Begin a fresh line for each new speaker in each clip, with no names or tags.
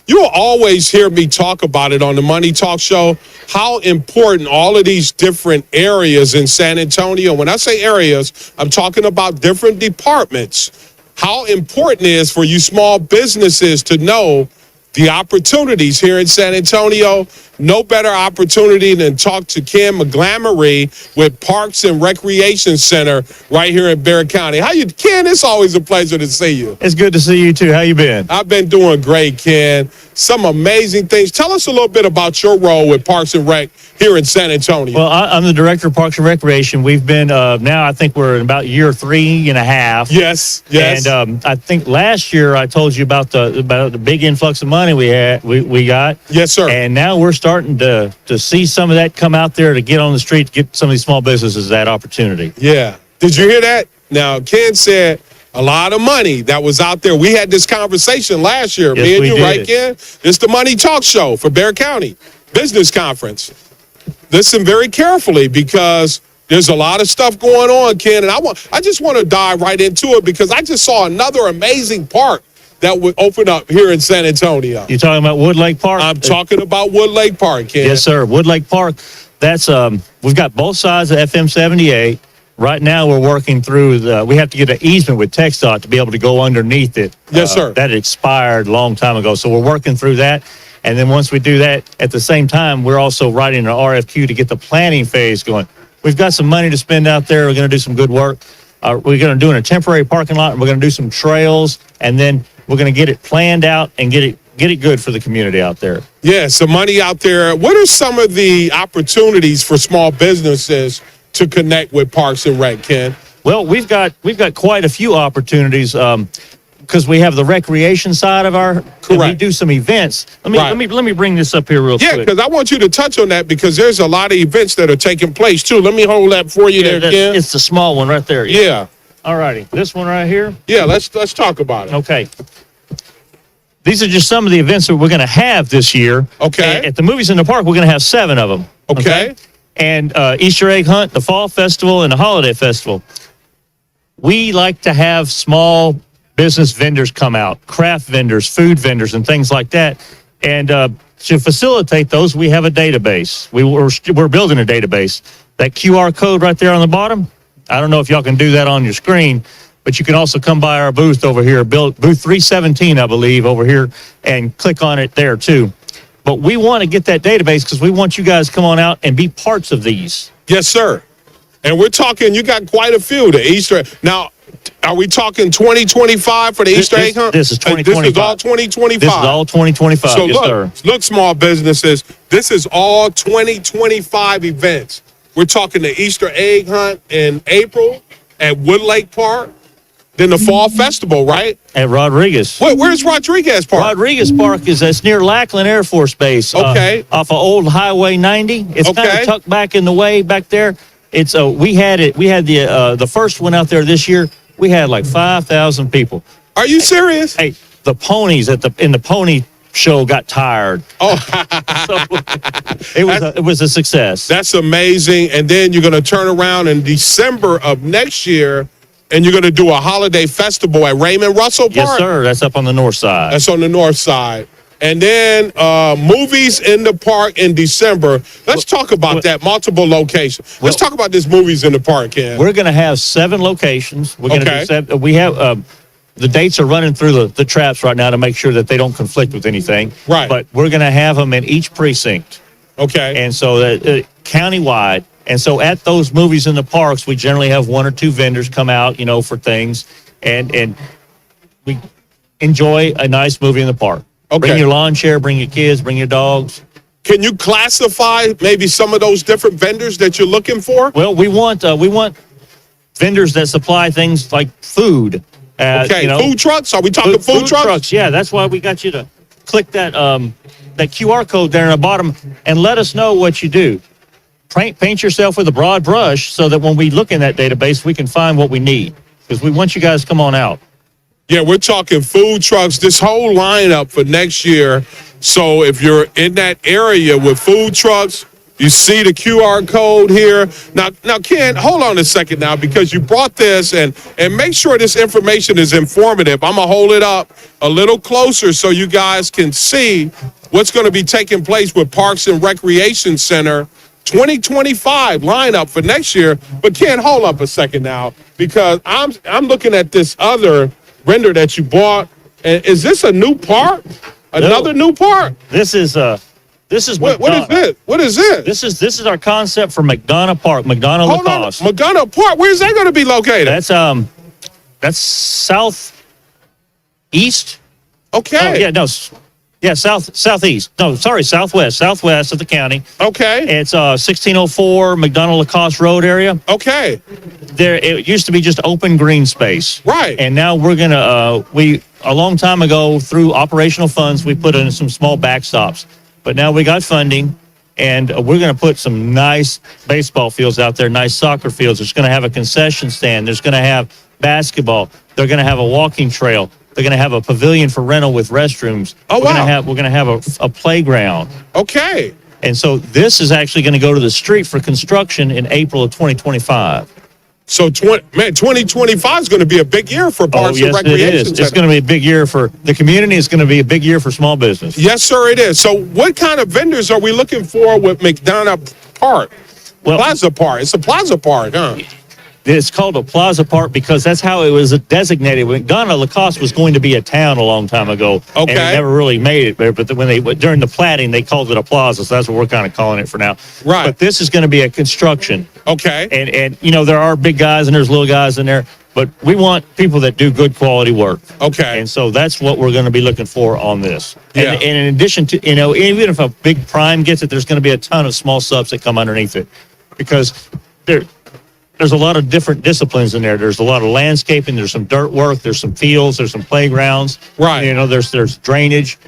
You'll always hear me talk about it on the Money Talk Show, how important all of these different areas in San Antonio, when I say areas, I'm talking about different departments, how important it is for you small businesses to know the opportunities here in San Antonio. No better opportunity than talk to Ken McGlamery with Parks and Recreation Center right here in Bexar County. Ken? It's always a pleasure to see you.
It's good to see you too. How you been?
I've been doing great, Ken. Some amazing things. Tell us a little bit about your role with Parks and Rec here in San Antonio.
Well, I'm the director of Parks and Recreation. We've been now I think we're in about year 3.5.
Yes.
And I think last year I told you about the big influx of money we got.
Yes, sir.
And now we're starting to see some of that come out there to get on the street to get some of these small businesses that opportunity.
Yeah. Did you hear that? Now, Ken said a lot of money that was out there. We had this conversation last year.
Yes,
me and
we
you,
did.
right, Ken? It's the Money Talk Show for Bexar County Business Conference. Listen very carefully because there's a lot of stuff going on, Ken, and I just want to dive right into it because I just saw another amazing park that would open up here in San Antonio.
You talking about Wood Lake Park?
I'm talking about Wood Lake Park, Ken.
Yes, sir. Wood Lake Park. That's we've got both sides of FM 78. Right now, we're working through we have to get an easement with TxDOT to be able to go underneath it.
Yes, sir.
That expired a long time ago. So we're working through that. And then once we do that, at the same time, we're also writing an RFQ to get the planning phase going. We've got some money to spend out there. We're going to do some good work. We're going to do in a temporary parking lot, and we're going to do some trails, and then we're going to get it planned out and get it good for the community out there.
Yeah, some money out there. What are some of the opportunities for small businesses to connect with Parks and Rec, Ken?
Well, we've got quite a few opportunities because we have the recreation side of our.
Correct.
We do some events. Let me bring this up here real quick.
Yeah, because I want you to touch on that because there's a lot of events that are taking place too. Let me hold that for you there, Ken.
It's the small one right there.
Yeah.
All righty, this one right here.
Yeah, let's talk about it.
Okay. These are just some of the events that we're going to have this year.
Okay.
At the Movies in the Park, we're going to have 7 of them.
Okay.
And Easter Egg Hunt, the Fall Festival, and the Holiday Festival. We like to have small business vendors come out, craft vendors, food vendors, and things like that. And to facilitate those, we have a database. We're building a database. That QR code right there on the bottom, I don't know if y'all can do that on your screen, but you can also come by our booth over here, booth 317, I believe, over here, and click on it there too. But we want to get that database because we want you guys to come on out and be parts of these.
Yes, sir. And we're talking, you got quite a few. The Easter. Now, are we talking 2025 for the Easter egg hunt?
This is 2025.
This is all 2025.
This is all 2025.
So
Yes,
look, small businesses, this is all 2025 events. We're talking the Easter egg hunt in April at Wood Lake Park. Then the Fall Festival, right?
At Rodriguez.
Where's Rodriguez Park?
Rodriguez Park that's near Lackland Air Force Base.
Okay.
Off of Old Highway 90. It's kind of tucked back in the way back there. It's we had the first one out there this year. We had like 5,000 people.
Are you serious?
Hey, the ponies in the pony show got tired.
Oh,
So it was a success.
That's amazing. And then you're going to turn around in December of next year, and you're going to do a holiday festival at Raymond Russell Park.
Yes, sir. That's up on the north side.
That's on the north side. And then movies in the park in December. Let's talk about that. Multiple locations. Let's talk about this movies in the park, Ken.
We're going to have 7 locations. We're going to do 7. We have the dates are running through the traps right now to make sure that they don't conflict with anything.
Right.
But we're going to have them in each precinct.
Okay.
And so countywide. And so at those movies in the parks, we generally have 1 or 2 vendors come out, for things, and we enjoy a nice movie in the park.
Okay.
Bring your lawn chair, bring your kids, bring your dogs.
Can you classify maybe some of those different vendors that you're looking for?
Well, we want vendors that supply things like food.
Food trucks? Are we talking food trucks?
Yeah, that's why we got you to click that QR code there in the bottom and let us know what you do. Paint yourself with a broad brush so that when we look in that database, we can find what we need because we want you guys to come on out.
Yeah, we're talking food trucks, this whole lineup for next year. So if you're in that area with food trucks, You see the QR code here. Now, Ken, hold on a second now, because you brought this, and make sure this information is informative. I'm going to hold it up a little closer so you guys can see what's going to be taking place with Parks and Recreation Center 2025 lineup for next year. But Ken, hold up a second now, because I'm looking at this other render that you bought. And is this a new park? Another new park?
This is
What is this? What is this?
This is our concept for McDonough Park, McDonough
Hold on,
Lacoste.
McGlamery Park. Where's that going to be located?
That's southeast.
Okay.
Oh, southeast. No, sorry, southwest of the county.
Okay.
It's 1604 McDonough Lacoste Road area.
Okay.
It used to be just open green space.
Right.
And now we're gonna a long time ago, through operational funds, we put in some small backstops. But now we got funding, and we're going to put some nice baseball fields out there, nice soccer fields. There's going to have a concession stand. There's going to have basketball. They're going to have a walking trail. They're going to have a pavilion for rental with restrooms.
Oh, wow.
We're going to have a playground.
Okay.
And so this is actually going to go to the street for construction in April of 2025.
So, 2025 is going to be a big year for Parks and Recreation
it is.
Center.
It's going to be a big year for the community. It's going to be a big year for small business.
Yes, sir, it is. So what kind of vendors are we looking for with McDonough Park? Plaza Park. It's a Plaza Park, huh?
It's called a Plaza Park because that's how it was designated. McDonough Lacoste was going to be a town a long time ago.
Okay.
And it never really made it there. But during the platting, they called it a plaza. So that's what we're kind of calling it for now.
Right.
But this is going to be a construction.
Okay.
And there are big guys and there's little guys in there. But we want people that do good quality work.
Okay.
And so that's what we're going to be looking for on this.
Yeah.
And in addition to, even if a big prime gets it, there's going to be a ton of small subs that come underneath it. Because there's a lot of different disciplines in there. There's a lot of landscaping. There's some dirt work. There's some fields. There's some playgrounds.
Right.
There's drainage.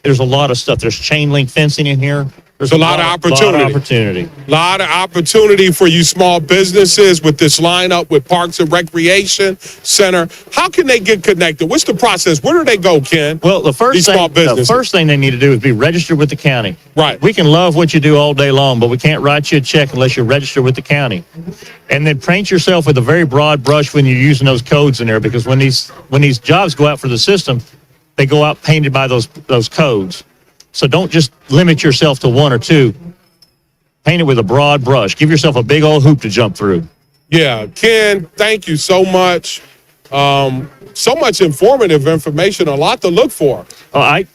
There's a lot of stuff. There's chain link fencing in here. There's
a lot of opportunity. A lot of opportunity for you small businesses with this lineup with Parks and Recreation Center. How can they get connected? What's the process? Where do they go, Ken?
Well, the first thing they need to do is be registered with the county.
Right.
We can love what you do all day long, but we can't write you a check unless you're registered with the county. And then paint yourself with a very broad brush when you're using those codes in there, because when these jobs go out for the system, they go out painted by those codes. So don't just limit yourself to one or two. Paint it with a broad brush. Give yourself a big old hoop to jump through.
Yeah, Ken, thank you so much. So much informative information, a lot to look for.
I'd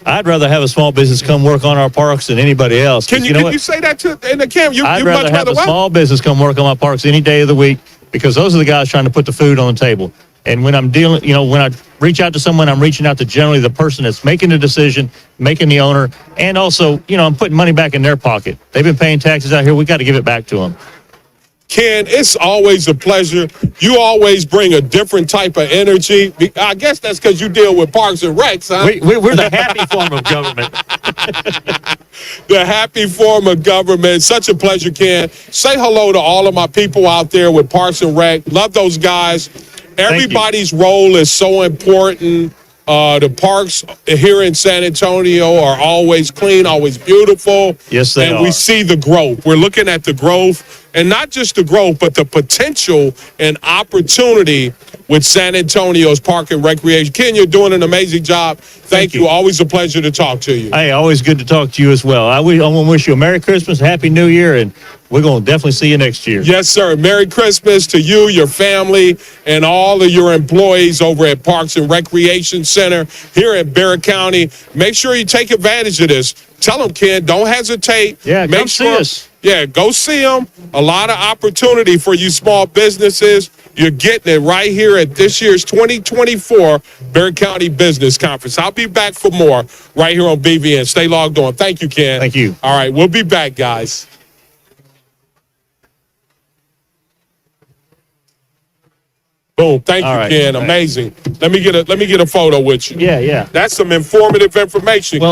rather have a small business come work on our parks than anybody else.
Can you say that in the camp?
I'd rather have a small business come work on my parks any day of the week, because those are the guys trying to put the food on the table. And when I'm dealing, when I reach out to someone, I'm reaching out to generally the person that's making the decision, making the owner, and also, I'm putting money back in their pocket. They've been paying taxes out here. We got to give it back to them.
Ken, it's always a pleasure. You always bring a different type of energy. I guess that's because you deal with Parks and Recs, huh?
We're the happy form of government.
The happy form of government. Such a pleasure, Ken. Say hello to all of my people out there with Parks and Rec. Love those guys. Everybody's role is so important. The parks here in San Antonio are always clean, always beautiful.
Yes, they are.
And we see the growth. We're looking at the growth, and not just the growth, but the potential and opportunity with San Antonio's Park and Recreation. Ken, you're doing an amazing job. Thank you. Always a pleasure to talk to you.
Hey, always good to talk to you as well. I want to wish you a Merry Christmas, Happy New Year, and we're going to definitely see you next year.
Yes, sir. Merry Christmas to you, your family, and all of your employees over at Parks and Recreation Center here in Bexar County. Make sure you take advantage of this. Tell them, Ken, don't hesitate.
Yeah, come see us.
Yeah, go see them. A lot of opportunity for you small businesses. You're getting it right here at this year's 2024 Bexar County Business Conference. I'll be back for more right here on BVN. Stay logged on. Thank you, Ken.
Thank you.
All right, we'll be back, guys. Boom. Thank you, Ken. Amazing. Let me get a photo with you.
Yeah.
That's some informative information.
Well,